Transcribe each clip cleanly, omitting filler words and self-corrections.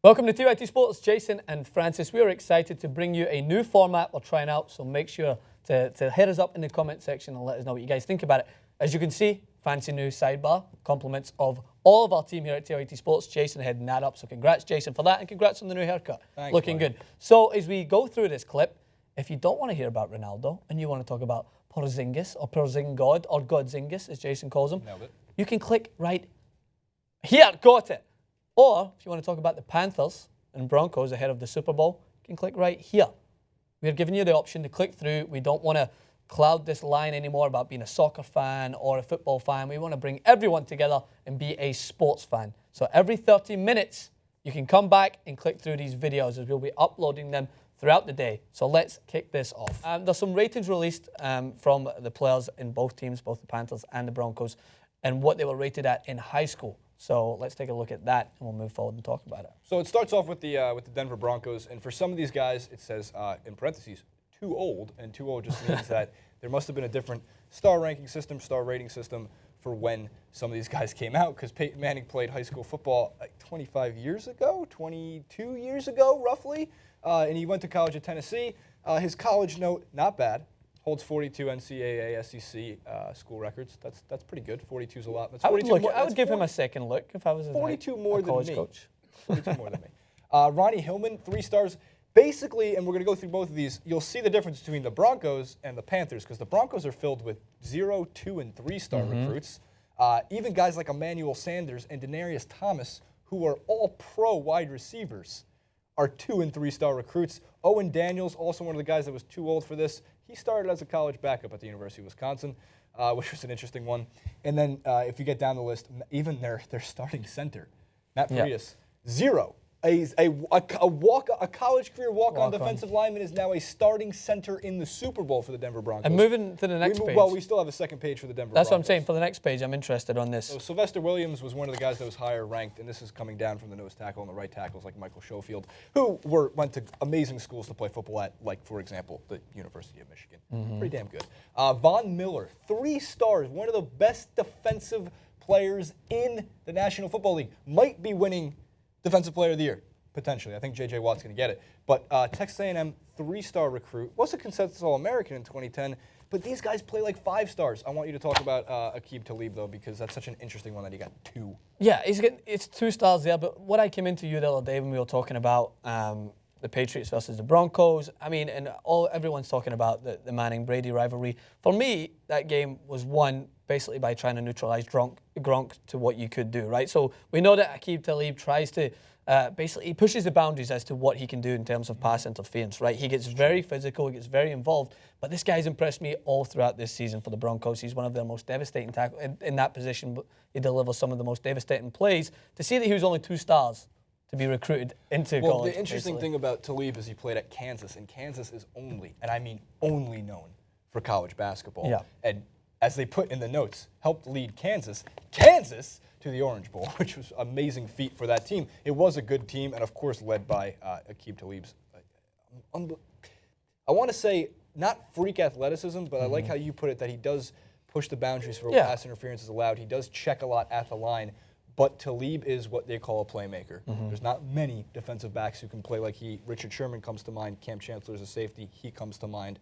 Welcome to TYT Sports, Jason and Francis. We are excited to bring you a new format we're trying out, so make sure to hit us up in the comment section and let us know what you guys think about it. As you can see, fancy new sidebar, compliments of all of our team here at TYT Sports. Jason heading that up, so congrats Jason for that, and congrats on the new haircut. Thanks, looking buddy. good. So as we go through this clip, if you don't want to hear about Ronaldo and you want to talk about Porzingis or Porzingod or Godzingis, as Jason calls him, Nailed it. you can click right here. Got it. Or if you want to talk about the Panthers and Broncos ahead of the Super Bowl, you can click right here. We're giving you the option to click through. We don't want to cloud this line anymore about being a soccer fan or a football fan. We want to bring everyone together and be a sports fan. So every 30 minutes, you can come back and click through these videos as we'll be uploading them throughout the day. So let's kick this off. There's some ratings released from the players in both teams, both the Panthers and the Broncos, and what they were rated at in high school. So let's take a look at that, and we'll move forward and talk about it. So it starts off with the Denver Broncos, and for some of these guys, it says in parentheses, too old, and too old just means that there must have been a different star ranking system, star rating system for when some of these guys came out, because Peyton Manning played high school football like 25 years ago, 22 years ago, roughly, and he went to college at Tennessee. His college note, not bad. Holds 42 NCAA, SEC school records. That's pretty good. 42 is a lot. That's 42 I would give him a second look if I was a 42 more a than college me. coach. 42 more than me. Ronnie Hillman, 3 stars. Basically, and we're going to go through both of these, you'll see the difference between the Broncos and the Panthers, because the Broncos are filled with 0, 2, and 3-star recruits. Even guys like Emmanuel Sanders and Denarius Thomas, who are all pro wide receivers, are 2 and 3-star recruits. Owen Daniels, also one of the guys that was too old for this. He started as a college backup at the University of Wisconsin, which was an interesting one. And then if you get down the list, even their starting center, Matt Frias, 0. A college career walk-on defensive lineman is now a starting center in the Super Bowl for the Denver Broncos. And moving to the next page. Well, we still have a second page for the Denver That's Broncos. what I'm saying. For the next page, I'm interested on this. So Sylvester Williams was one of the guys that was higher ranked, and this is coming down from the nose tackle and the right tackles like Michael Schofield, who went to amazing schools to play football at, like, for example, the University of Michigan. Pretty damn good. Von Miller, 3 stars, one of the best defensive players in the National Football League. Might be winning Defensive Player of the Year, potentially. I think J.J. Watt's going to get it. But Texas A&M, 3-star recruit, was a consensus All-American in 2010, but these guys play like 5 stars. I want you to talk about Aqib Talib, though, because that's such an interesting one that he got 2. Yeah, it's 2 stars there, but what I came into you the other day when we were talking about the Patriots versus the Broncos, I mean, and everyone's talking about the Manning-Brady rivalry. For me, that game was won basically by trying to neutralize Gronk to what you could do, right? So we know that Aqib Talib tries to basically, he pushes the boundaries as to what he can do in terms of pass interference, right? He gets very physical, he gets very involved, but this guy's impressed me all throughout this season for the Broncos. He's one of their most devastating tackles in that position, but he delivers some of the most devastating plays. To see that he was only 2 stars to be recruited into college. Well, the interesting thing about Talib is he played at Kansas, and Kansas is only, and I mean only, known for college basketball. Yeah. And as they put in the notes, helped lead Kansas to the Orange Bowl, which was an amazing feat for that team. It was a good team, and of course led by Aqib Talib's, I want to say, not freak athleticism, but I like how you put it, that he does push the boundaries for what pass interference is allowed. He does check a lot at the line, but Talib is what they call a playmaker. There's not many defensive backs who can play like he. Richard Sherman comes to mind. Cam Chancellor is a safety. He comes to mind.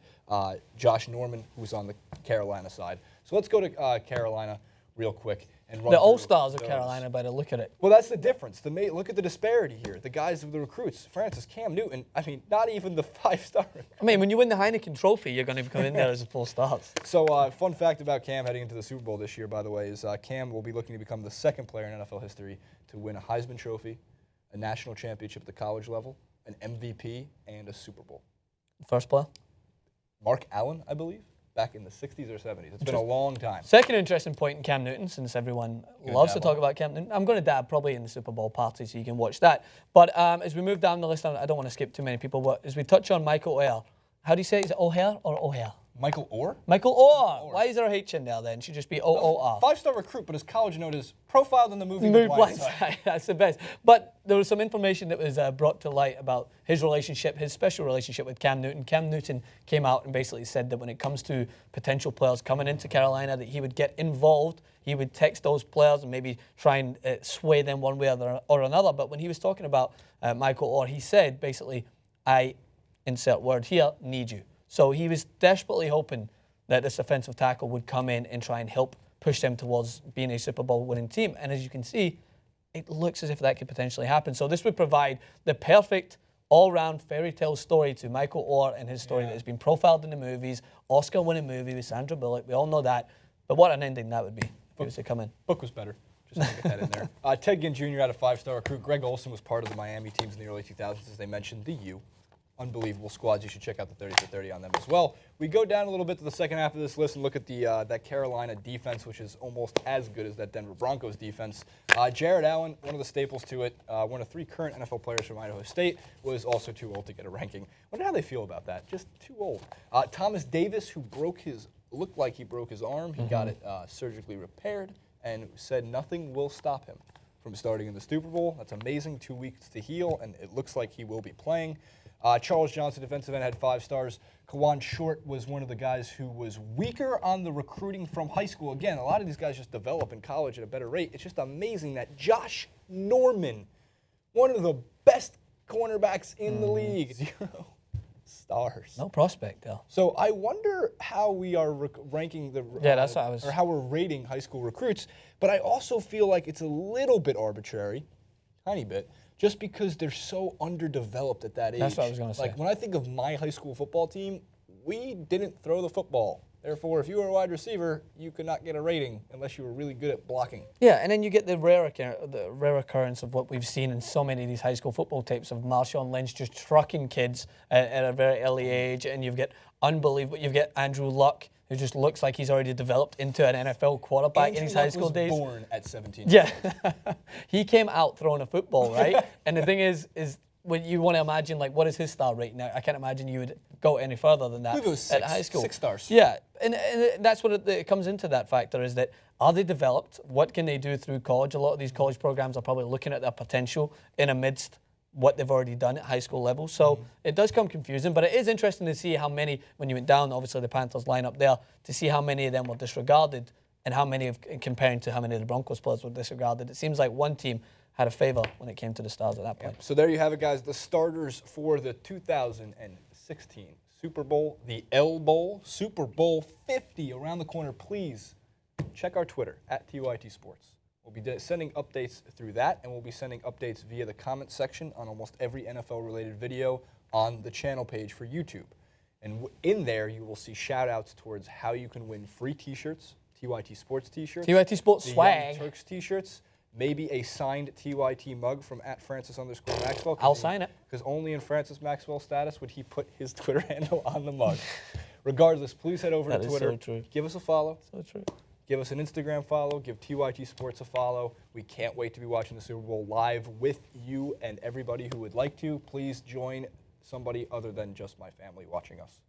Josh Norman, who's on the Carolina side. So let's go to Carolina real quick. And run the through All-Stars of those. Carolina, by the look at it. Well, that's the difference. Look at the disparity here. The guys of the recruits, Francis, Cam Newton, I mean, not even the 5-star. I mean, when you win the Heineken Trophy, you're going to come in there as a 4 stars. So, fun fact about Cam heading into the Super Bowl this year, by the way, is Cam will be looking to become the 2nd player in NFL history to win a Heisman Trophy, a national championship at the college level, an MVP, and a Super Bowl. First player? Mark Allen, I believe, back in the 60s or 70s. It's been a long time. Second interesting point in Cam Newton, since everyone loves to talk about Cam Newton. I'm going to dab probably in the Super Bowl party so you can watch that. But as we move down the list, I don't want to skip too many people, but as we touch on Michael O'Hare, how do you say it? Is it O'Hare or O'Hare? Michael Orr? Michael Orr. Why is there a H in there then? Should just be O-O-R. 5-star recruit, but his college note is profiled in the movie Movie The Blind Side. That's the best. But there was some information that was brought to light about his relationship, his special relationship with Cam Newton. Cam Newton came out and basically said that when it comes to potential players coming into Carolina, that he would get involved. He would text those players and maybe try and sway them one way or another. But when he was talking about Michael Orr, he said basically, I, insert word here, need you. So he was desperately hoping that this offensive tackle would come in and try and help push them towards being a Super Bowl winning team. And as you can see, it looks as if that could potentially happen. So this would provide the perfect all-round fairy tale story to Michael Orr and his story that has been profiled in the movies, Oscar-winning movie with Sandra Bullock. We all know that. But what an ending that would be if he was to come in. Book was better. Just to get that in there. Ted Ginn Jr. had a 5-star recruit. Greg Olsen was part of the Miami teams in the early 2000s, as they mentioned, the U. Unbelievable squads. You should check out the 30 for 30 on them as well. We go down a little bit to the second half of this list and look at the that Carolina defense, which is almost as good as that Denver Broncos defense. Jared Allen, one of the staples to it, one of 3 current NFL players from Idaho State, was also too old to get a ranking. Wonder how they feel about that. Just too old. Thomas Davis, who looked like he broke his arm. He got it surgically repaired and said nothing will stop him from starting in the Super Bowl. That's amazing. 2 weeks to heal, and it looks like he will be playing. Charles Johnson, defensive end, had 5 stars. Kawan Short was one of the guys who was weaker on the recruiting from high school. Again, a lot of these guys just develop in college at a better rate. It's just amazing that Josh Norman, one of the best cornerbacks in the league, 0 stars. No prospect, though. So I wonder how we are ranking the that's what I was, or how we're rating high school recruits. But I also feel like it's a little bit arbitrary, tiny bit, just because they're so underdeveloped at that age. That's what I was going to say. Like, when I think of my high school football team, we didn't throw the football. Therefore, if you were a wide receiver, you could not get a rating unless you were really good at blocking. Yeah, and then you get the rare occurrence of what we've seen in so many of these high school football tapes of Marshawn Lynch just trucking kids at a very early age, and you've got Andrew Luck, who just looks like he's already developed into an NFL quarterback in his high school days. He was born at 17. Yeah. He came out throwing a football, right? And the thing is when you want to imagine, like, what is his star rate now? I can't imagine you would go any further than that at high school. 6 stars. Yeah, and that's what it comes into that factor, is that are they developed? What can they do through college? A lot of these college programs are probably looking at their potential in amidst what they've already done at high school level. So it does come confusing, but it is interesting to see how many, when you went down, obviously the Panthers line up there, to see how many of them were disregarded and how many, comparing to how many of the Broncos players were disregarded. It seems like one team had a favor when it came to the stars at that point. Yeah. So there you have it, guys. The starters for the 2016 Super Bowl, the L Bowl, Super Bowl 50 around the corner. Please check our Twitter at TYT Sports. We'll be sending updates through that, and we'll be sending updates via the comment section on almost every NFL-related video on the channel page for YouTube. And in there, you will see shout-outs towards how you can win free T-shirts, TYT Sports T-shirts. TYT Sports the swag. Young Turks T-shirts. Maybe a signed TYT mug from @Francis_Maxwell. I'll sign it. Because only in Francis Maxwell status would he put his Twitter handle on the mug. Regardless, please head over to Twitter. That is so true. Give us a follow. So true. Give us an Instagram follow. Give TYT Sports a follow. We can't wait to be watching the Super Bowl live with you and everybody who would like to. Please join somebody other than just my family watching us.